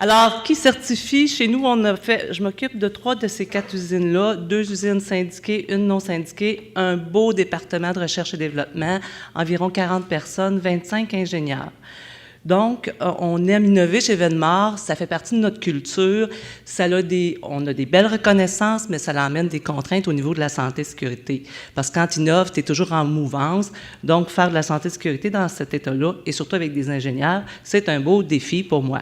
Alors, qui certifie? Chez nous, je m'occupe de 3 de ces 4 usines-là, 2 usines syndiquées, une non syndiquée, un beau département de recherche et développement, environ 40 personnes, 25 ingénieurs. Donc, on aime innover chez Venmar, ça fait partie de notre culture, on a des belles reconnaissances, mais ça l'emmène des contraintes au niveau de la santé et sécurité. Parce que quand tu innoves, tu es toujours en mouvance, donc faire de la santé et sécurité dans cet état-là, et surtout avec des ingénieurs, c'est un beau défi pour moi.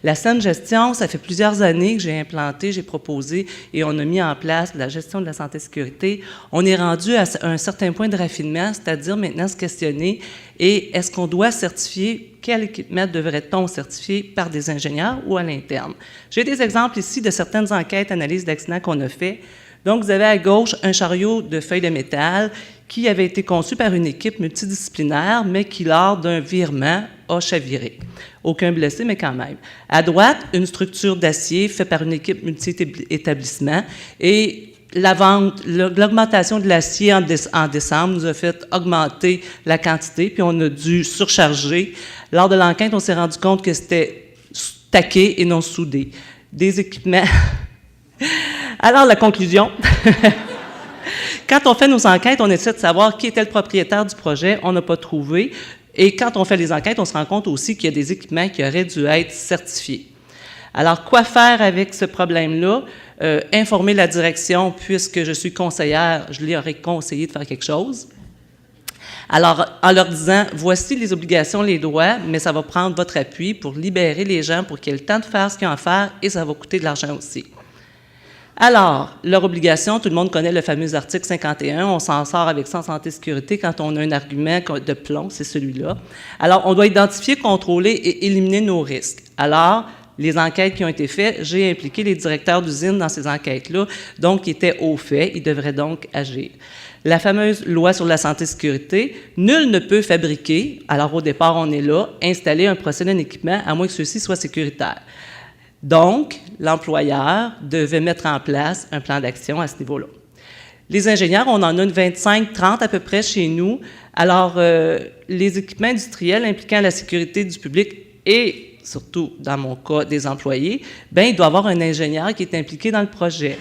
La saine gestion, ça fait plusieurs années que j'ai implanté, j'ai proposé et on a mis en place la gestion de la santé et sécurité. On est rendu à un certain point de raffinement, c'est-à-dire maintenant se questionner et est-ce qu'on doit certifier, quel équipement devrait-on certifier par des ingénieurs ou à l'interne? J'ai des exemples ici de certaines enquêtes, analyses d'accidents qu'on a fait. Donc, vous avez à gauche un chariot de feuilles de métal qui avait été conçu par une équipe multidisciplinaire, mais qui, lors d'un virement, a chaviré. Aucun blessé, mais quand même. À droite, une structure d'acier faite par une équipe multi-établissement et l'augmentation de l'acier en décembre nous a fait augmenter la quantité, puis on a dû surcharger. Lors de l'enquête, on s'est rendu compte que c'était taqué et non soudé. Des équipements... Alors, la conclusion... Quand on fait nos enquêtes, on essaie de savoir qui était le propriétaire du projet, on n'a pas trouvé. Et quand on fait les enquêtes, on se rend compte aussi qu'il y a des équipements qui auraient dû être certifiés. Alors, quoi faire avec ce problème-là? Informer la direction, puisque je suis conseillère, je leur ai conseillé de faire quelque chose. Alors, en leur disant, voici les obligations, les droits, mais ça va prendre votre appui pour libérer les gens, pour qu'ils aient le temps de faire ce qu'ils ont à faire, et ça va coûter de l'argent aussi. Alors, leur obligation, tout le monde connaît le fameux article 51, on s'en sort avec ça en santé et sécurité quand on a un argument de plomb, c'est celui-là. Alors, on doit identifier, contrôler et éliminer nos risques. Alors, les enquêtes qui ont été faites, j'ai impliqué les directeurs d'usine dans ces enquêtes-là, donc ils étaient au fait, ils devraient donc agir. La fameuse loi sur la santé et sécurité, nul ne peut fabriquer, alors au départ on est là, installer un procédé, un équipement, à moins que ceux-ci soient sécuritaires. Donc, l'employeur devait mettre en place un plan d'action à ce niveau-là. Les ingénieurs, on en a une 25-30 à peu près chez nous. Alors, les équipements industriels impliquant la sécurité du public et, surtout dans mon cas, des employés, bien, il doit y avoir un ingénieur qui est impliqué dans le projet.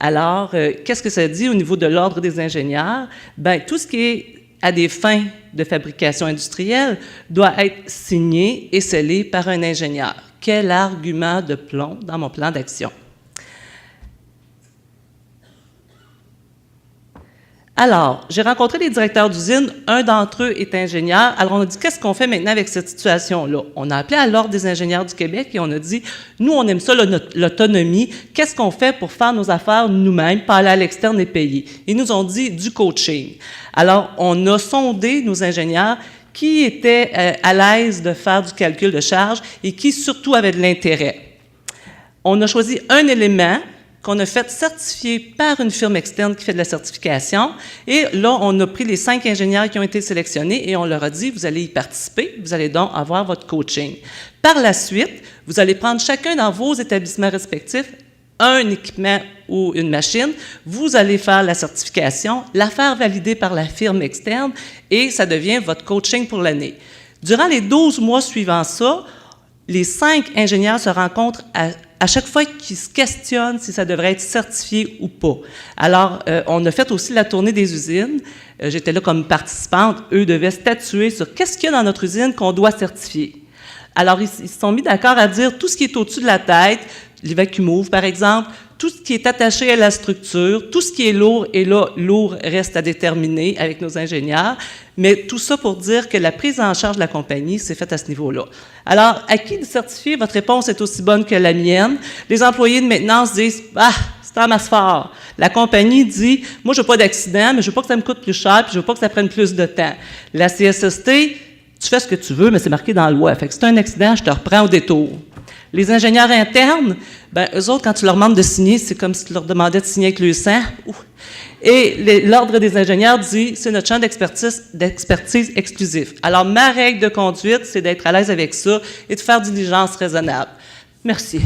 Alors, qu'est-ce que ça dit au niveau de l'ordre des ingénieurs? Bien, tout ce qui est à des fins de fabrication industrielle doit être signé et scellé par un ingénieur. Quel argument de plomb dans mon plan d'action? Alors, j'ai rencontré les directeurs d'usine, un d'entre eux est ingénieur. Alors, on a dit, qu'est-ce qu'on fait maintenant avec cette situation-là? On a appelé à l'Ordre des ingénieurs du Québec et on a dit, nous, on aime ça, l'autonomie. Qu'est-ce qu'on fait pour faire nos affaires nous-mêmes, pas aller à l'externe et payer? Ils nous ont dit du coaching. Alors, on a sondé nos ingénieurs qui étaient à l'aise de faire du calcul de charge et qui, surtout, avaient de l'intérêt. On a choisi un élément qu'on a fait certifier par une firme externe qui fait de la certification. Et là, on a pris les 5 ingénieurs qui ont été sélectionnés et on leur a dit, vous allez y participer, vous allez donc avoir votre coaching. Par la suite, vous allez prendre chacun dans vos établissements respectifs un équipement ou une machine, vous allez faire la certification, la faire valider par la firme externe et ça devient votre coaching pour l'année. Durant les 12 mois suivant ça, les 5 ingénieurs se rencontrent à chaque fois qu'ils se questionnent si ça devrait être certifié ou pas. Alors, on a fait aussi la tournée des usines. J'étais là comme participante. Eux devaient statuer sur qu'est-ce qu'il y a dans notre usine qu'on doit certifier. Alors, ils se sont mis d'accord à dire tout ce qui est au-dessus de la tête, l'évacuum-move, par exemple, tout ce qui est attaché à la structure, tout ce qui est lourd, et là, lourd reste à déterminer avec nos ingénieurs, mais tout ça pour dire que la prise en charge de la compagnie s'est faite à ce niveau-là. Alors, à qui de certifier? Votre réponse est aussi bonne que la mienne. Les employés de maintenance disent « Ah, c'est un masse fort ». La compagnie dit « Moi, je veux pas d'accident, mais je veux pas que ça me coûte plus cher, puis je veux pas que ça prenne plus de temps ». La CSST, tu fais ce que tu veux, mais c'est marqué dans la loi. Fait que si tu as un accident, je te reprends au détour. Les ingénieurs internes, ben eux autres, quand tu leur demandes de signer, c'est comme si tu leur demandais de signer avec le sang. Et l'Ordre des ingénieurs dit, c'est notre champ d'expertise exclusif. Alors, ma règle de conduite, c'est d'être à l'aise avec ça et de faire diligence raisonnable. Merci.